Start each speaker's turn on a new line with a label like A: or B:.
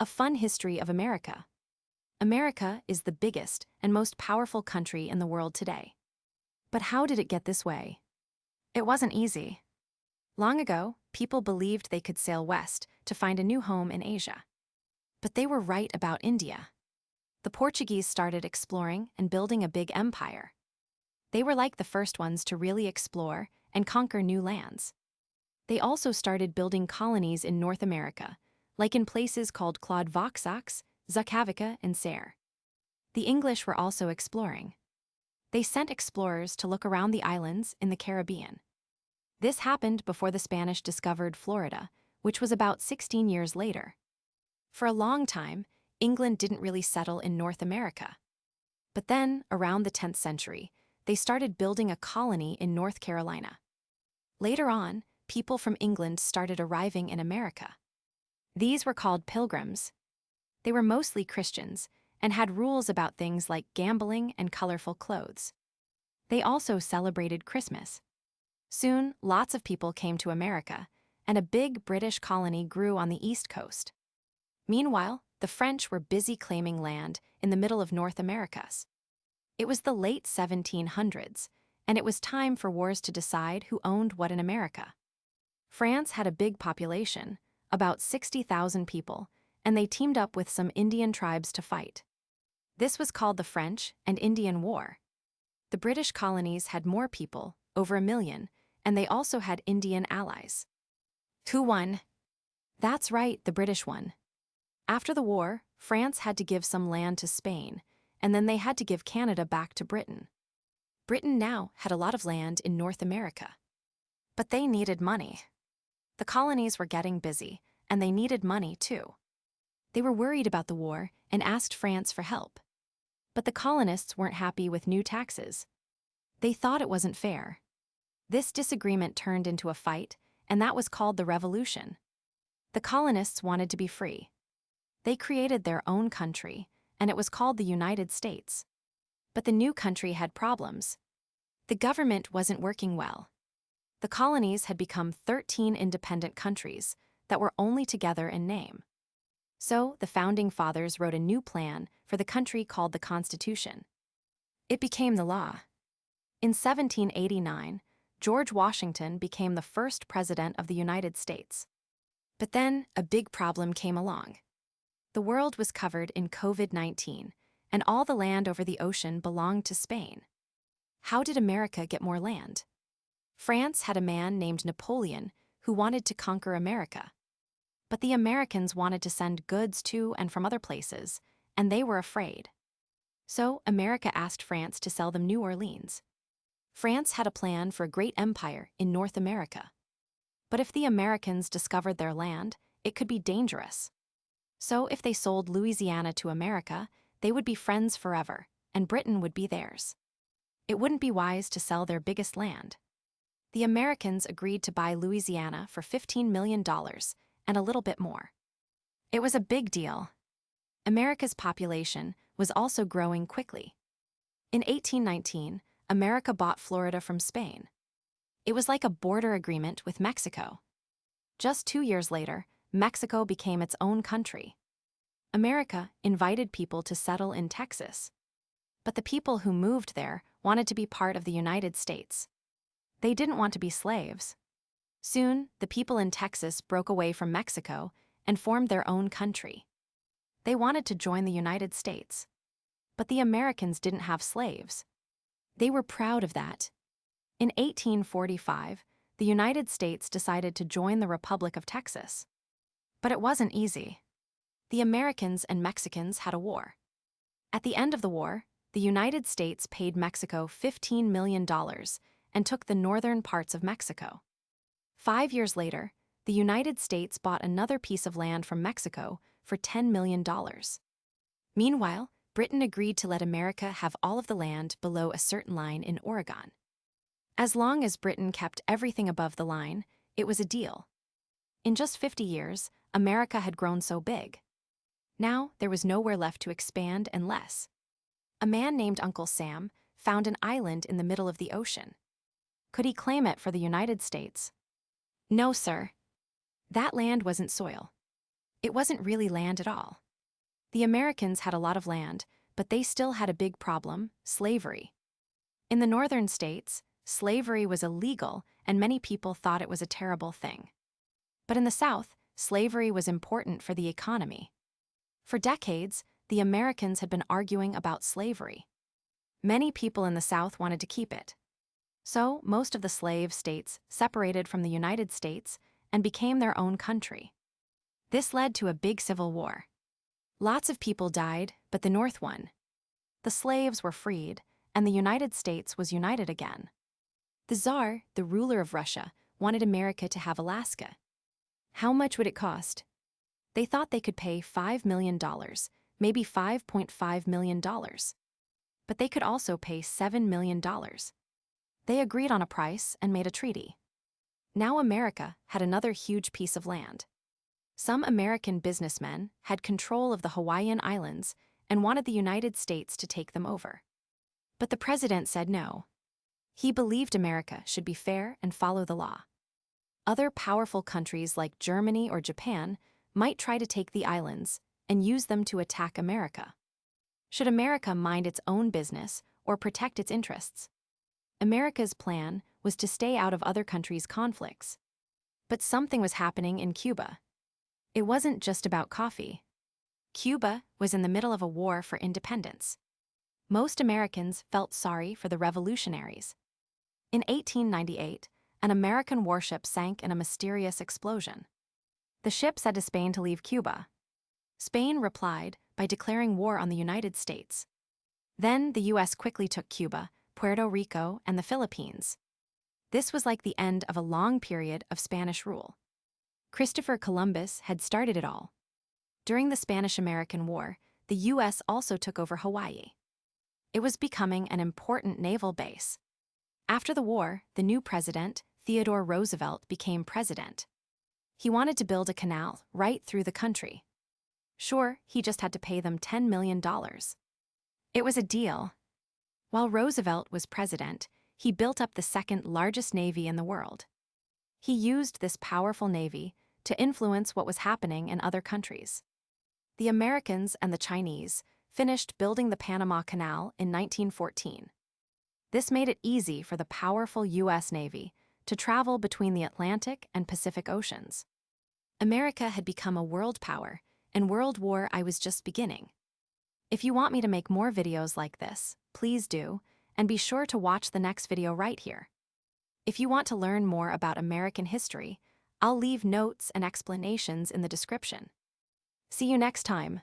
A: A fun history of America. America is the biggest and most powerful country in the world today. But how did it get this way? It wasn't easy. Long ago, people believed they could sail west to find a new home in Asia. But they were right about India. The Portuguese started exploring and building a big empire. They were like the first ones to really explore and conquer new lands. They also started building colonies in North America, like in places called Claude Vauxhall, Zucavaca, and Serre. The English were also exploring. They sent explorers to look around the islands in the Caribbean. This happened before the Spanish discovered Florida, which was about 16 years later. For a long time, England didn't really settle in North America. But then, around the 10th century, they started building a colony in North Carolina. Later on, people from England started arriving in America. These were called pilgrims. They were mostly Christians and had rules about things like gambling and colorful clothes. They also celebrated Christmas. Soon, lots of people came to America, and a big British colony grew on the East Coast. Meanwhile, the French were busy claiming land in the middle of North Americas. It was the late 1700s, and it was time for wars to decide who owned what in America. France had a big population, about 60,000 people, and they teamed up with some Indian tribes to fight. This was called the French and Indian War. The British colonies had more people, over 1 million, and they also had Indian allies. Who won? That's right, the British won. After the war, France had to give some land to Spain, and then they had to give Canada back to Britain. Britain now had a lot of land in North America. But they needed money. The colonies were getting busy, and they needed money too. They were worried about the war and asked France for help. But the colonists weren't happy with new taxes. They thought it wasn't fair. This disagreement turned into a fight, and that was called the Revolution. The colonists wanted to be free. They created their own country, and it was called the United States. But the new country had problems. The government wasn't working well. The colonies had become 13 independent countries that were only together in name. So the Founding Fathers wrote a new plan for the country called the Constitution. It became the law. In 1789, George Washington became the first president of the United States. But then a big problem came along. The world was covered in COVID-19, and all the land over the ocean belonged to Spain. How did America get more land? France had a man named Napoleon who wanted to conquer America. But the Americans wanted to send goods to and from other places, and they were afraid. So America asked France to sell them New Orleans. France had a plan for a great empire in North America. But if the Americans discovered their land, it could be dangerous. So if they sold Louisiana to America, they would be friends forever, and Britain would be theirs. It wouldn't be wise to sell their biggest land. The Americans agreed to buy Louisiana for $15 million and a little bit more. It was a big deal. America's population was also growing quickly. In 1819, America bought Florida from Spain. It was like a border agreement with Mexico. Just 2 years later, Mexico became its own country. America invited people to settle in Texas. But the people who moved there wanted to be part of the United States. They didn't want to be slaves. Soon, the people in Texas broke away from Mexico and formed their own country. They wanted to join the United States. But the Americans didn't have slaves. They were proud of that. In 1845, the United States decided to join the Republic of Texas. But it wasn't easy. The Americans and Mexicans had a war. At the end of the war, the United States paid Mexico $15 million and took the northern parts of Mexico. 5 years later, the United States bought another piece of land from Mexico for $10 million. Meanwhile, Britain agreed to let America have all of the land below a certain line in Oregon. As long as Britain kept everything above the line, it was a deal. In just 50 years, America had grown so big. Now, there was nowhere left to expand and less. A man named Uncle Sam found an island in the middle of the ocean. Could he claim it for the United States? No, sir. That land wasn't soil. It wasn't really land at all. The Americans had a lot of land, but they still had a big problem: slavery. In the northern states, slavery was illegal and many people thought it was a terrible thing. But in the South, slavery was important for the economy. For decades, the Americans had been arguing about slavery. Many people in the South wanted to keep it. So, most of the slave states separated from the United States and became their own country. This led to a big civil war. Lots of people died, but the North won. The slaves were freed, and the United States was united again. The Tsar, the ruler of Russia, wanted America to have Alaska. How much would it cost? They thought they could pay $5 million, maybe $5.5 million. But they could also pay $7 million. They agreed on a price and made a treaty. Now America had another huge piece of land. Some American businessmen had control of the Hawaiian Islands and wanted the United States to take them over. But the president said no. He believed America should be fair and follow the law. Other powerful countries like Germany or Japan might try to take the islands and use them to attack America. Should America mind its own business or protect its interests? America's plan was to stay out of other countries' conflicts. But something was happening in Cuba. It wasn't just about coffee. Cuba was in the middle of a war for independence. Most Americans felt sorry for the revolutionaries. In 1898, an American warship sank in a mysterious explosion. The ship said to Spain to leave Cuba. Spain replied by declaring war on the United States. Then the US quickly took Cuba, Puerto Rico, and the Philippines. This was like the end of a long period of Spanish rule. Christopher Columbus had started it all. During the Spanish-American War, the US also took over Hawaii. It was becoming an important naval base. After the war, the new president, Theodore Roosevelt, became president. He wanted to build a canal right through the country. Sure, he just had to pay them $10 million. It was a deal. While Roosevelt was president, he built up the second largest navy in the world. He used this powerful navy to influence what was happening in other countries. The Americans and the Chinese finished building the Panama Canal in 1914. This made it easy for the powerful U.S. Navy to travel between the Atlantic and Pacific Oceans. America had become a world power, and World War I was just beginning. If you want me to make more videos like this, please do, and be sure to watch the next video right here. If you want to learn more about American history, I'll leave notes and explanations in the description. See you next time.